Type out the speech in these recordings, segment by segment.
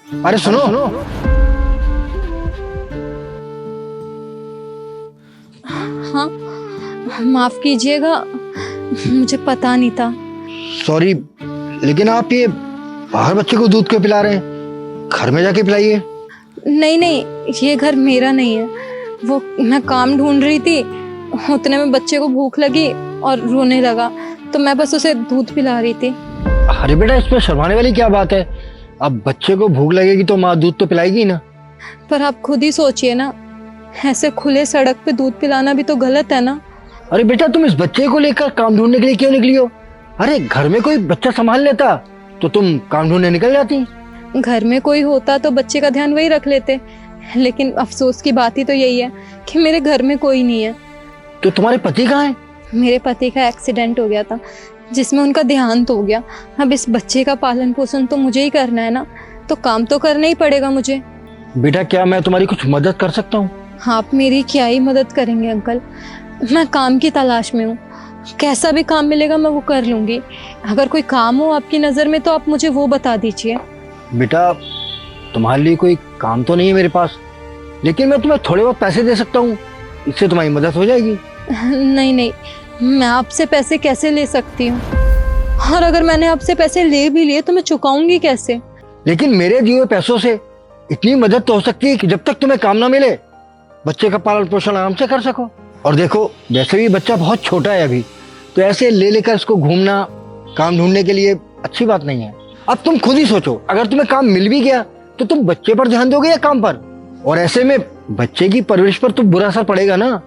अरे सुनो सुनो। हाँ, माफ कीजिएगा, मुझे पता नहीं था। सॉरी, लेकिन आप ये बाहर बच्चे को दूध क्यों पिला रहे हैं? घर में जाके पिलाइए। नहीं नहीं, ये घर मेरा नहीं है। वो मैं काम ढूंढ रही थी, उतने में बच्चे को भूख लगी और रोने लगा, तो मैं बस उसे दूध पिला रही थी। अरे बेटा, इसमें शर्माने वाली क्या बात है? अब बच्चे को भूख लगेगी तो माँ दूध तो पिलाएगी ना। पर आप खुद ही सोचिए ना, ऐसे खुले सड़क पे दूध पिलाना भी तो गलत है ना। अरे बेटा, तुम इस बच्चे को लेकर काम ढूंढने के लिए क्यों निकली हो? अरे घर में कोई बच्चा संभाल लेता तो तुम काम ढूंढने निकल जाती। घर में कोई होता तो बच्चे का ध्यान वही रख लेते, लेकिन अफसोस की बात ही तो यही है कि मेरे घर में कोई नहीं है। तो तुम्हारे पति कहाँ हैं? मेरे पति का एक्सीडेंट हो गया था, जिसमें उनका देहांत हो गया। अब इस बच्चे का पालन पोषण तो मुझे ही करना है ना, तो काम तो करना ही पड़ेगा मुझे। बेटा, क्या मैं तुम्हारी कुछ मदद कर सकता हूँ? आप मेरी क्या ही मदद करेंगे अंकल? मैं काम की तलाश में हूँ, कैसा भी काम मिलेगा मैं वो कर लूंगी। अगर कोई काम हो आपकी नज़र में तो आप मुझे वो बता दीजिए। बेटा, तुम्हारे लिए कोई काम तो नहीं है मेरे पास, लेकिन मैं तुम्हें थोड़े बहुत पैसे दे सकता हूँ, इससे तुम्हारी मदद हो जाएगी। नहीं नहीं, मैं आपसे पैसे कैसे ले सकती हूँ? और अगर मैंने आपसे पैसे ले भी लिए तो मैं चुकाऊंगी कैसे? लेकिन मेरे दिए हुए पैसों से इतनी मदद तो हो सकती है कि जब तक तुम्हें काम ना मिले बच्चे का पालन पोषण आराम से कर सको। और देखो, वैसे भी बच्चा बहुत छोटा है अभी, तो ऐसे ले लेकर इसको घूमना काम ढूंढने के लिए अच्छी बात नहीं है। अब तुम खुद ही सोचो, अगर तुम्हें काम मिल भी गया तो तुम बच्चे पर ध्यान दोगे या काम पर? और ऐसे में बच्चे की परवरिश पर तो बुरा असर पड़ेगा ना,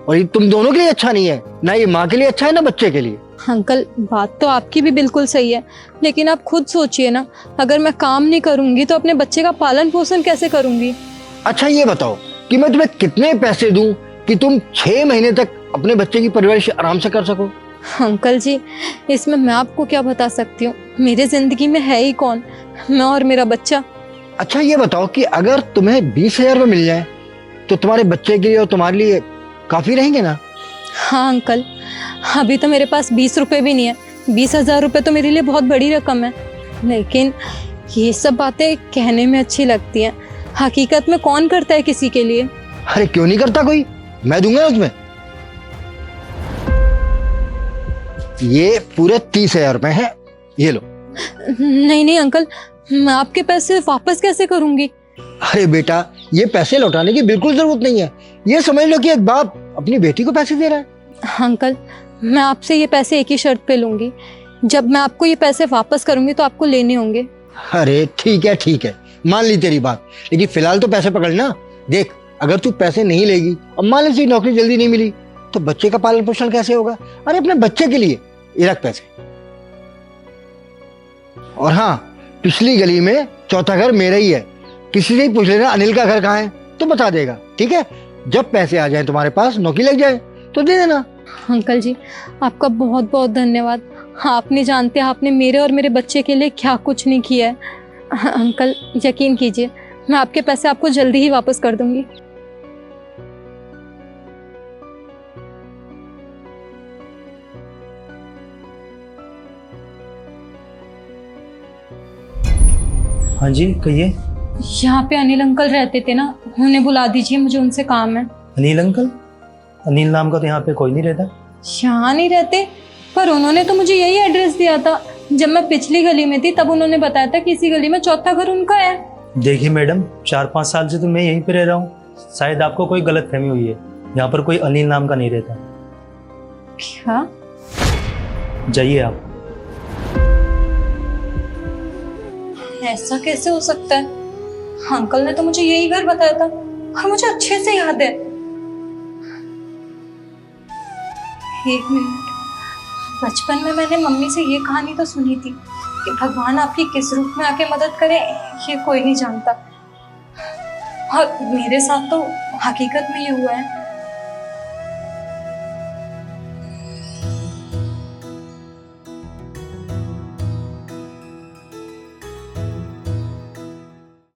और ये तुम दोनों के लिए अच्छा नहीं है, ना ये माँ के लिए अच्छा है ना बच्चे के लिए। अंकल, बात तो आपकी भी बिल्कुल सही है, लेकिन आप खुद सोचिए ना, अगर मैं काम नहीं करूंगी तो अपने बच्चे का पालन पोषण कैसे करूंगी? अच्छा ये बताओ कि मैं तुम्हें कितने पैसे दूं कि तुम 6 महीने तक अपने बच्चे की परवरिश आराम से कर सको? अंकल जी, इसमें मैं आपको क्या बता सकती हूँ, मेरे जिंदगी में है ही कौन, मैं और मेरा बच्चा। अच्छा ये बताओ कि अगर तुम्हें 20,000 रुपये मिल जाए तो तुम्हारे बच्चे के लिए और तुम्हारे लिए काफी रहेंगे ना? हाँ अंकल, अभी तो मेरे पास 20 रुपए भी नहीं है। 20,000 रुपये तो मेरे लिए बहुत बड़ी रकम है, लेकिन ये सब बातें कहने में अच्छी लगती हैं, हकीकत में कौन करता है किसी के लिए? अरे क्यों नहीं करता कोई, मैं दूंगा उसमें। ये पूरे 30,000 रुपए हैं, ये लो। नहीं नहीं अंकल, मैं आपके पैसे वापस कैसे करूंगी? अरे बेटा, ये पैसे लौटाने की बिल्कुल जरूरत नहीं है। ये समझ लो कि एक बाप अपनी बेटी को पैसे दे रहा है। अंकल, मैं आपसे ये पैसे एक ही शर्त पे लूंगी, जब मैं आपको ये पैसे वापस करूंगी तो आपको लेने होंगे। अरे ठीक है, मान ली तेरी बात, लेकिन फिलहाल तो पैसे पकड़ ना। देख, अगर तू पैसे नहीं लेगी और मान ली नौकरी जल्दी नहीं मिली तो बच्चे का पालन पोषण कैसे होगा? अरे अपने बच्चे के लिए ये रख पैसे। और हाँ, पिछली गली में चौथा घर मेरा ही है, किसी से ही पूछ लेना अनिल का घर कहाँ है तो बता देगा, ठीक है? जब पैसे आ जाए तुम्हारे पास, नौकरी लग जाए तो दे देना। अंकल जी, आपका बहुत बहुत धन्यवाद। आप नहीं जानते आपने मेरे और मेरे बच्चे के लिए क्या कुछ नहीं किया है। अंकल, यकीन कीजिए, मैं आपके पैसे आपको जल्दी ही वापस कर दूंगी। हाँ जी, कहिए। यहाँ पे अनिल अंकल रहते थे ना, उन्हें बुला दीजिए, मुझे उनसे काम है। अनिल अंकल? अनिल नाम का तो यहाँ पे कोई नहीं रहता। यहाँ नहीं रहते, पर उन्होंने तो मुझे यही एड्रेस दिया था। जब मैं पिछली गली में थी तब उन्होंने बताया था कि इसी गली में चौथा घर उनका है। देखिए मैडम, 4-5 साल से तो मैं यहीं पे रह रहा हूँ, शायद आपको कोई गलतफहमी हुई है। यहाँ पर कोई अनिल नाम का नहीं रहता। क्या? जाइए आप। ऐसा कैसे हो सकता है? अंकल ने तो मुझे यही घर बताया था और मुझे अच्छे से याद है। एक मिनट, बचपन में मैंने मम्मी से ये कहानी तो सुनी थी कि भगवान आपकी किस रूप में आके मदद करे ये कोई नहीं जानता, और मेरे साथ तो हकीकत में ये हुआ है।